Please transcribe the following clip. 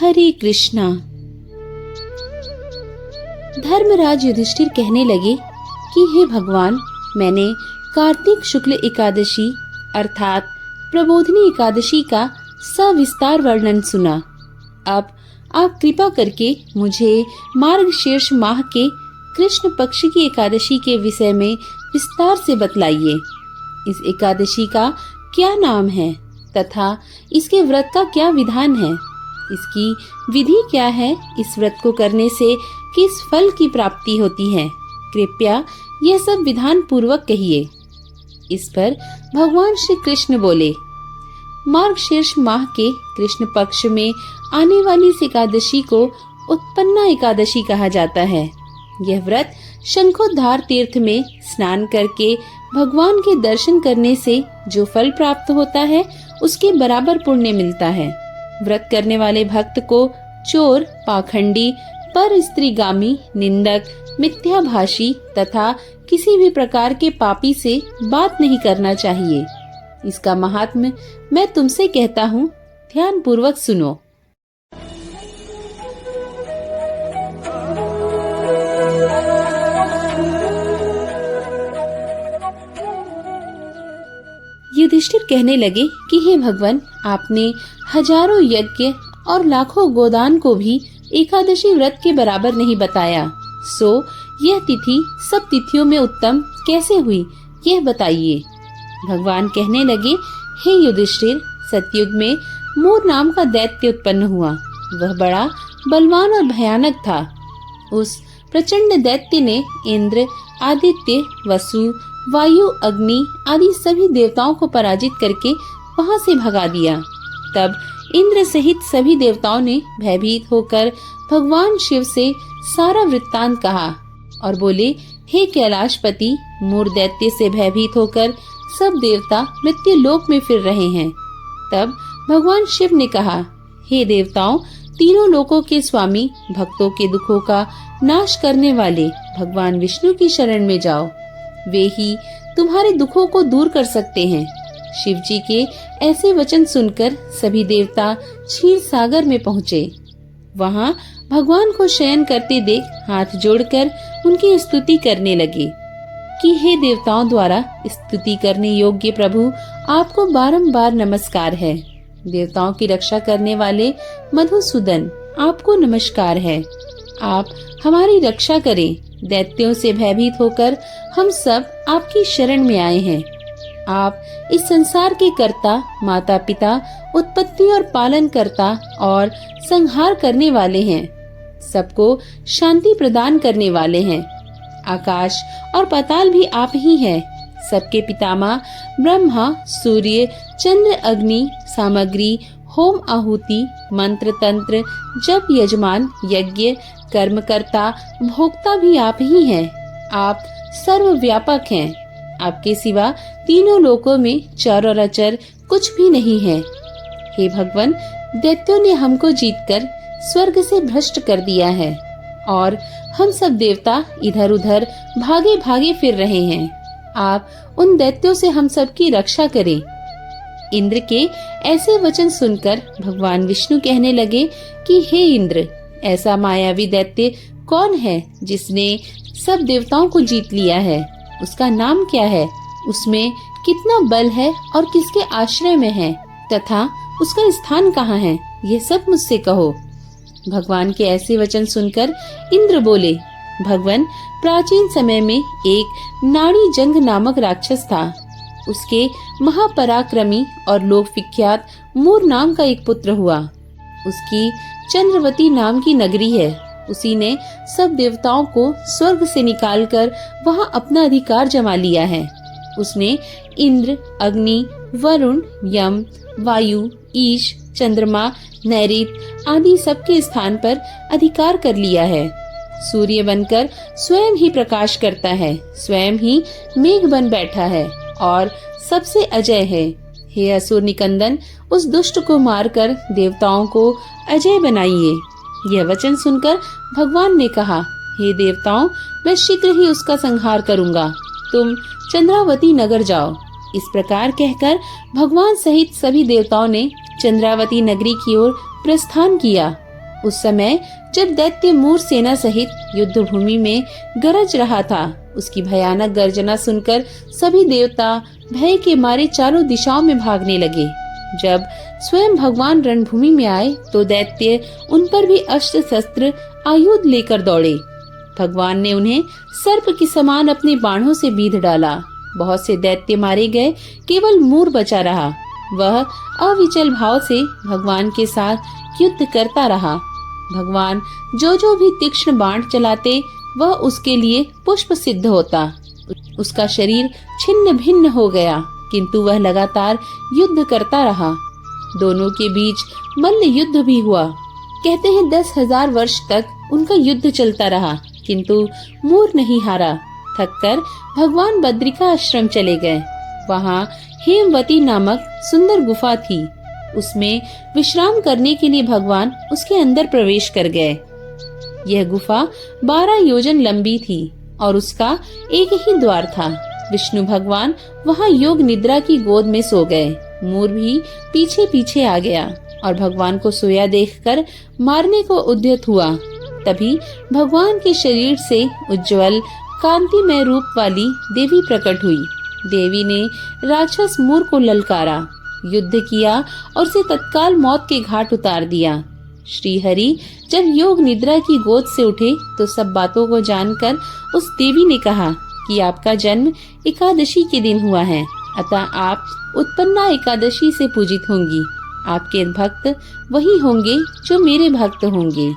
हरे कृष्णा। धर्मराज युधिष्ठिर कहने लगे कि हे भगवान, मैंने कार्तिक शुक्ल एकादशी अर्थात प्रबोधिनी एकादशी का सविस्तार वर्णन सुना। अब आप कृपा करके मुझे मार्गशीर्ष माह के कृष्ण पक्ष की एकादशी के विषय में विस्तार से बतलाइए। इस एकादशी का क्या नाम है तथा इसके व्रत का क्या विधान है? इसकी विधि क्या है? इस व्रत को करने से किस फल की प्राप्ति होती है? कृपया यह सब विधान पूर्वक कहिए। इस पर भगवान श्री कृष्ण बोले, मार्गशीर्ष माह के कृष्ण पक्ष में आने वाली इस एकादशी को उत्पन्ना एकादशी कहा जाता है। यह व्रत शंखोद्धार तीर्थ में स्नान करके भगवान के दर्शन करने से जो फल प्राप्त होता है उसके बराबर पुण्य मिलता है। व्रत करने वाले भक्त को चोर, पाखंडी, पर स्त्रीगामी, निंदक, मिथ्याभाषी तथा किसी भी प्रकार के पापी से बात नहीं करना चाहिए। इसका महात्म्य मैं तुमसे कहता हूँ, ध्यान पूर्वक सुनो। युधिष्ठिर कहने लगे कि हे भगवान, आपने हजारों यज्ञ और लाखों गोदान को भी एकादशी व्रत के बराबर नहीं बताया, सो यह तिथि सब तिथियों में उत्तम कैसे हुई, यह बताइए। भगवान कहने लगे, हे युधिष्ठिर, सतयुग में मूर नाम का दैत्य उत्पन्न हुआ। वह बड़ा बलवान और भयानक था। उस प्रचंड दैत्य ने इंद्र, आदित्य, वसु, वायु, अग्नि आदि सभी देवताओं को पराजित करके वहां से भगा दिया। तब इंद्र सहित सभी देवताओं ने भयभीत होकर भगवान शिव से सारा वृत्तांत कहा और बोले, हे कैलाशपति, मूर दैत्य से भयभीत होकर सब देवता मृत्यु लोक में फिर रहे हैं। तब भगवान शिव ने कहा, हे देवताओं, तीनों लोकों के स्वामी, भक्तों के दुखों का नाश करने वाले भगवान विष्णु की शरण में जाओ। वे ही तुम्हारे दुखों को दूर कर सकते हैं। शिव जी के ऐसे वचन सुनकर सभी देवता क्षीर सागर में पहुँचे। वहाँ भगवान को शयन करते देख हाथ जोड़कर उनकी स्तुति करने लगे कि हे देवताओं द्वारा स्तुति करने योग्य प्रभु, आपको बारंबार नमस्कार है। देवताओं की रक्षा करने वाले मधुसूदन, आपको नमस्कार है। आप हमारी रक्षा करें। दैत्यों से भयभीत होकर हम सब आपकी शरण में आए हैं। आप इस संसार के कर्ता, माता पिता, उत्पत्ति और पालन करता और संहार करने वाले हैं। सबको शांति प्रदान करने वाले हैं। आकाश और पाताल भी आप ही हैं। सबके पितामह ब्रह्मा, सूर्य, चंद्र, अग्नि, सामग्री, होम आहुति, मंत्र तंत्र, जप, यजमान, यज्ञ, कर्मकर्ता, भोक्ता भी आप ही हैं। आप सर्वव्यापक हैं। आपके सिवा तीनों लोकों में चर और अचर कुछ भी नहीं है। हे भगवान, दैत्यों ने हमको जीतकर स्वर्ग से भ्रष्ट कर दिया है और हम सब देवता इधर उधर भागे भागे फिर रहे हैं। आप उन दैत्यों से हम सब की रक्षा करें। इंद्र के ऐसे वचन सुनकर भगवान विष्णु कहने लगे कि हे इंद्र, ऐसा मायावी दैत्य कौन है जिसने सब देवताओं को जीत लिया है? उसका नाम क्या है? उसमें कितना बल है और किसके आश्रय में है तथा उसका स्थान कहाँ है? यह सब मुझसे कहो। भगवान के ऐसे वचन सुनकर इंद्र बोले, भगवान, प्राचीन समय में एक नाड़ी जंग नामक राक्षस था। उसके महापराक्रमी और लोक विख्यात मूर नाम का एक पुत्र हुआ। उसकी चंद्रवती नाम की नगरी है। उसी ने सब देवताओं को स्वर्ग से निकालकर वहां अपना अधिकार जमा लिया है। उसने इंद्र, अग्नि, वरुण, यम, वायु, ईश, चंद्रमा, नैऋत आदि सबके स्थान पर अधिकार कर लिया है। सूर्य बनकर स्वयं ही प्रकाश करता है, स्वयं ही मेघ बन बैठा है और सबसे अजय है। हे असुर निकंदन, उस दुष्ट को मारकर देवताओं को अजय बनाइए। यह वचन सुनकर भगवान ने कहा, हे देवताओं, मैं शीघ्र ही उसका संहार करूंगा। तुम चंद्रावती नगर जाओ। इस प्रकार कहकर भगवान सहित सभी देवताओं ने चंद्रावती नगरी की ओर प्रस्थान किया उस समय जब दैत्य मूर सेना सहित युद्ध भूमि में गरज रहा था, उसकी भयानक गर्जना सुनकर सभी देवता भय के मारे चारों दिशाओं में भागने लगे। जब स्वयं भगवान रणभूमि में आए तो दैत्य उन पर भी अस्त्र शस्त्र आयुध लेकर दौड़े। भगवान ने उन्हें सर्प के समान अपने बाणों से बीध डाला। बहुत से दैत्य मारे गए, केवल मूर बचा रहा। वह अविचल भाव से भगवान के साथ युद्ध करता रहा। भगवान जो भी तीक्ष्ण बाण चलाते वह उसके लिए पुष्प सिद्ध होता। उसका शरीर छिन्न भिन्न हो गया, किंतु वह लगातार युद्ध करता रहा। दोनों के बीच मल्ल युद्ध भी हुआ। कहते हैं 10,000 वर्ष तक उनका युद्ध चलता रहा, किंतु मूर नहीं हारा। थककर भगवान बद्रिका आश्रम चले गए। वहाँ हेमवती नामक सुंदर गुफा थी। उसमें विश्राम करने के लिए भगवान उसके अंदर प्रवेश कर गए। यह गुफा 12 योजन लंबी थी और उसका एक ही द्वार था। विष्णु भगवान वहाँ योग निद्रा की गोद में सो गए। मूर भी पीछे पीछे आ गया और भगवान को सोया देखकर मारने को उद्यत हुआ। तभी भगवान के शरीर से उज्जवल कांतिमय रूप वाली देवी प्रकट हुई। देवी ने राक्षस मूर को ललकारा, युद्ध किया और उसे तत्काल मौत के घाट उतार दिया। श्री हरि जब योग निद्रा की गोद से उठे तो सब बातों को जानकर उस देवी ने कहा कि आपका जन्म एकादशी के दिन हुआ है, अतः आप उत्पन्ना एकादशी से पूजित होंगी। आपके भक्त वही होंगे जो मेरे भक्त होंगे।